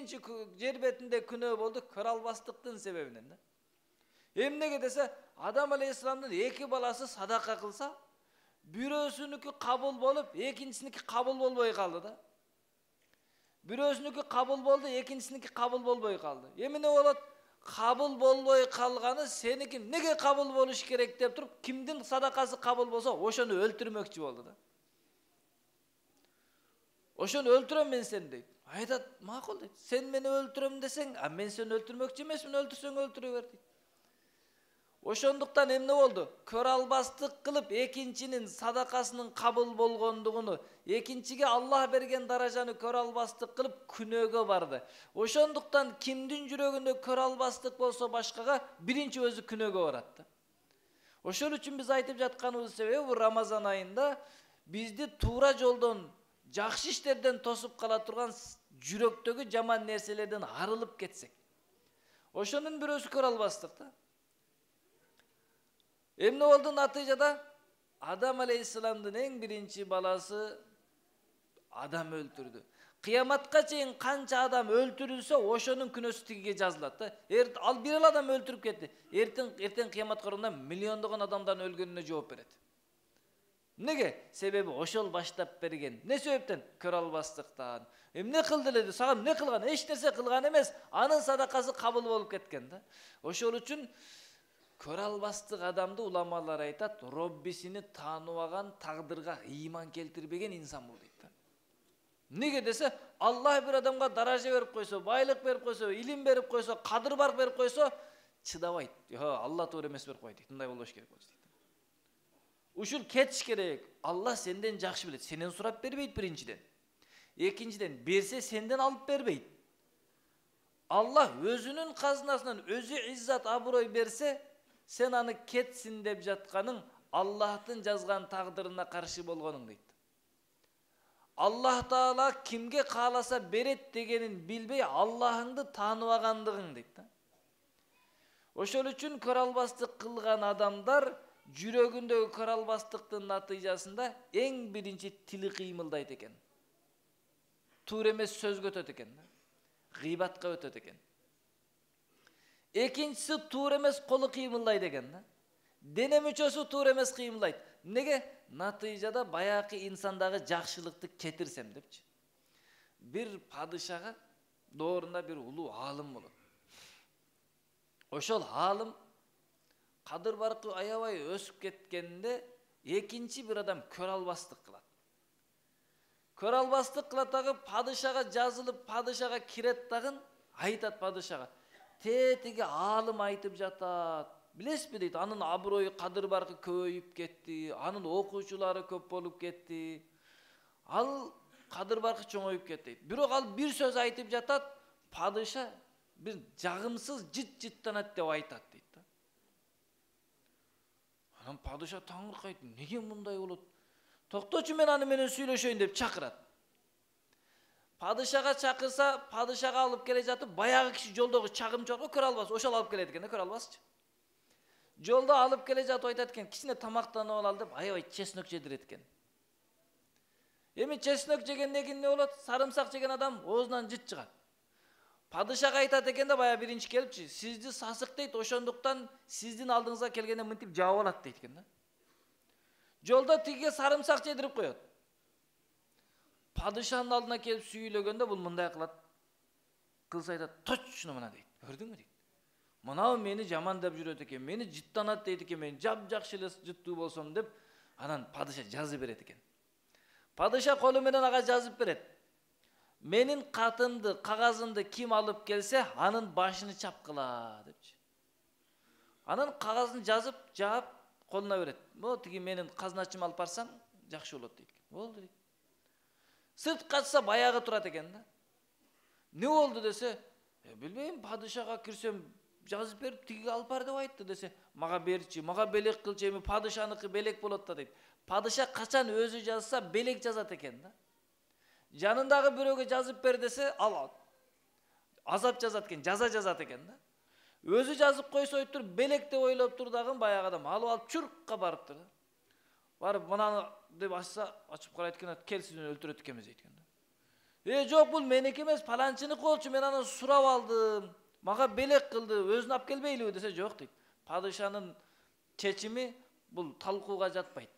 биринчи жер бетинде күнөө болду көрө албастыктын себебинен да. Эмнеге десе, Адам алейхисаламдын 2 баласы садака кылса, бирөөсүнүкү кабыл болуп, экинчисиники кабыл болбой калды да. Бирөөсүнүкү кабыл болду, экинчисиники кабыл болбой калды. Эмне болот? Кабыл болбой калганы сеники неге кабыл болуш керек деп туруп, кимдин садакасы кабыл болсо, ошону өлтүрмөкчү болду да. Ошону өлтүрөм мен сени дейт. Айтат, макул дейт. Сен мени өлтүрөм десең, мен сени өлтүрмөкчү эмесмин, өлтүрсөң өлтүрө бер дейт. Ошондуктан эмне болду? Көрө албастык кылып экинчинин садакасынын кабыл болгондугуну, экинчиге Аллах берген даражаны көрө албастык кылып күнөөгө барды. Ошондуктан кимдин жүрөгүндө көрө албастык болсо башкага, биринчи өзү күнөөгө барат да. Ошол үчүн биз айтып жатканыбыз себеби бул Рамазан айында бизди туура жолдон, жакшы иштерден тосуп кала турган жүрөктөгү жаман нерселерден арылып кетсек. Ошонун бирөөсү көрө албастык да. Эмне болду натыйжада? Адам алейхисаламдын эң биринчи баласы адам өлтүрдү. Кыяматка чейин канча адам өлтүрүлсө, ошонун күнөөсү тигиге жазылат да. Ал бир адам өлтүрүп кетти. Эртең кыямат курганда миллиондогон адамдардын өлгөнүнө жооп берет. Неге? Себеби ошол баштап берген. Не себептен? Көрө албастыктан. Эмне кылды эле? Сага эмне кылган? Эч нерсе кылган эмес. Анын садакасы кабыл болуп кеткен да. Ошол үчүн көрө албастык адамды уламалар айтат, Роббисини тааныбаган, тагдырга ыйман келтирбеген инсан бул дейт да. Неге десе, Аллах бир адамга даража берип койсо, байлык берип койсо, илим берип койсо, кадыр барк берип койсо, чыдабайт. Алла туура эмес берип койду дейт. Мындай болбош керек болчу дейт. Ушул кетиш керек. Алла сенден жакшы билет. Сенен сурап бербейт биринчиден. Экинчиден, берсе сенден алып бербейт. Алла өзүнүн казынасынан өзү иззат аброй берсе, сен аны кетсин деп жатканың Аллахтын жазган тагдырына каршы болгонуң дейт. Аллах Таала кимге кааласа берет дегенин билбей, Аллахыңды тааныбагандыгың дейт да. Ошол үчүн көрө албастык кылган адамдар жүрөгүндөгү көрө албастыктын натыйжасында эң биринчи тили кыймылдайт экен. Туура эмес сөзгө өтөт экен да. Гыйбатка өтөт экен. Экинчisi туура эмес колу кыймылдайт экен да. Дене мүчөсү туура эмес кыймылдайт. Неге? Натыйжада баягы инсандагы жакшылыкты кетирсем депчи. Бир падышага доорунда бир улуу аалым болот. Ошол аалым кадыр баркы аябай өсүп кеткенде экинчи бир адам көрө албастык кылат. Көрө албастык кылат дагы падышага жазылып, падышага кирет дагы айтат падышага. Тетиги аалым айтып жатат. Билесизби дейт, анын аброю кадыр баркы көбөйүп кетти, анын окуучулары көп болуп кетти. Ал кадыр баркы чоңоюп кетти. Бирок ал бир сөз айтып жатат, падыша бир жагымсыз жыт-жыттанат деп айтат дейт да. Анан падыша таңыркайт, неге мындай болот? Токточу, мен аны менен сүйлөшөйүн деп чакырат. Падышага чакырса, падышага алып келе жатып, баягы киши жолдогу чагымчорго көрө албас, ошол алып келет экен да, көрө албасчы. Жолдо алып келе жатып айтат экен, кичине тамактанып алалы деп аябай чеснок жедирет экен. Эми чеснок жегенден кийин эмне болот? Сарымсак жеген адам оозунан жыт чыгат. Падышага айтат экен да, баягы биринчи келипчи, сизди сасык дейт, ошондуктан сиздин алдыңызга келгенде мынтип жаап алат дейт экен да. Жолдо тигиге сарымсак жедирип коет. Падышанын алдына келип сүйлөгөндө бул мындай кылат. Кылса айтат, точно мына дейт. Көрдүңбү дейт. Мынау мени жаман деп жүрөт экен, мени жыттанат дейт экен, мен жап-жакшы эле жыттуу болсом деп, анан падыша жазып берет экен. Падыша колу менен ага жазып берет. Менин катымды, кагазымды ким алып келсе, анын башыны чапкыла депчи. Анан кагазын жазып, жаап, колуна берет. Бо тиги менин казначым алып барсаң, жакшы болот дейт. Болду дейт. Сырт качса баягы турат экен да. Не болду десе, билбейм, падышага кирсем жазып берип, тигиге алып бар деп айтты десе, мага берчи, мага белек кылчы, эми падышаныкы белек болот да дейт. Падыша качан өзү жазса, белек жазат экен да. Жанындагы бирөөгө жазып бер десе, ал азап жазат экен, жаза жазат экен да. Өзү жазып койсо өйтүр, белек деп ойлоп тур дагы баягы адам алып чурукка барыптыр да. Барып мынаны деп ачса, ачып карайт экен, кел сизди өлтүрөт экенбиз дейт экен да. Жок, бул меники эмес, паланчыныкы болчу, мен аны сурап алдым. Мага белек кылды, өзүн алып келбейлиби десе, жок дейт. Падышанын чечими бул талкууга жатпайт.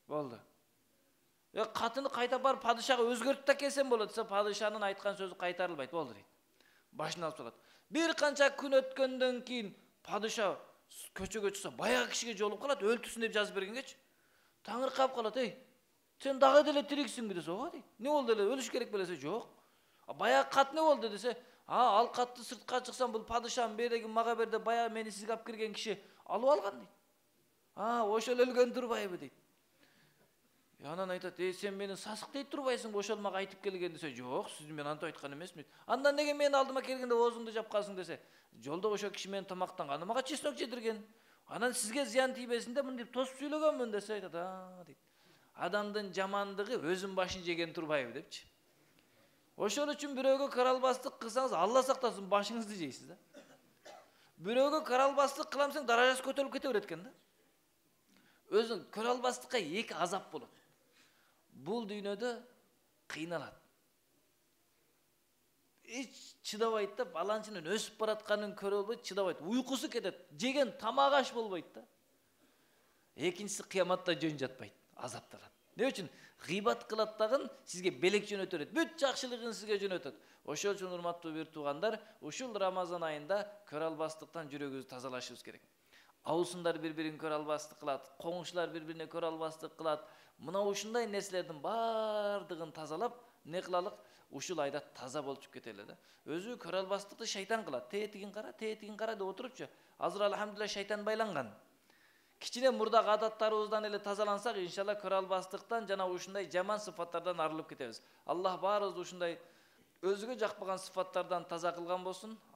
Болду. Катыны кайта барып падышага өзгөртүп да келсем болот десе, падышанын айткан сөзү кайтарылбайт, болду дейт. Башын алып салат. Бир канча күн өткөндөн кийин падыша көчөгө чыкса, баягы кишиге жолугуп калат, өлтүрсүн деп жазып бергенгечи. Таңыркап калат, сен дагы деле тириксиңби десе, ооба дейт. Не болду деле, өлүш керек белесе, жок. Баягы кат не болду десе, ал катты сыртка чыксам, бул падышам береги мага берди, баягы мени сизге алып кирген киши алып алган дейт. Ошол өлгөн турбайбы дейт. Анан айтат, сен мени сасык дейт турбайсың, ошол мага айтып келген десе, жок, сизди мен антип айткан эмесмин. Андан неге менин алдыма келгенде оозуңду жапкансың десе, жолдо ошо киши менен тамактанганда мага чеснок жедирген. Анан сизге зыян тийбесин деп мынтип тосуп сүйлөгөнмүн десе, айтат, дейт. Адамдын жамандыгы өзүн башын жеген турбайбы депчи. Ошол үчүн бирөөгө каралбастык кылсаңыз, Алла сактасын, башыңызды жейсиз да. Бирөөгө каралбастык кылам десең, даражасы көтөрүлүп кете берет экен да. Өзүң көрө эки азап болот. Бул дүйнөдө кыйналат. Чыдабайт да, баланчынын өсүп баратканын көрө албайт, чыдабайт. Уйкусу кетет, жеген тамак аш болбойт да. Экинчиси кыяматта жөн жатпайт, азапталат. Не үчүн? Гыйбат кылат дагы сизге белек жөнөтөт, бүт жакшылыгын сизге жөнөтөт. Ошол үчүн урматтуу бир туугандар, ушул Рамазан айында көрө албастыктан жүрөгүбүздү тазалашыбыз керек. Аусундар бири-бирин көрө албастык кылат, коңшулар бири-бирине көрө албастык кылат. Мына ушундай нерселердин баардыгын тазалап, не кылалык? Ушул айда таза болуп кетели да. Өзү көрө албастыкты шайтан кылат. Тетигин кара деп отурупчу. Азыр алхамдулилlah шайтан байланган. Кичине мурдагы адаттарыбыздан эле тазалансак, иншалла көрө албастыктан жана ушундай жаман сыфаттардан арылып кетебиз. Аллах баарыбызды ушундай өзүгө жакпаган сыфаттардан таза кылган болсун.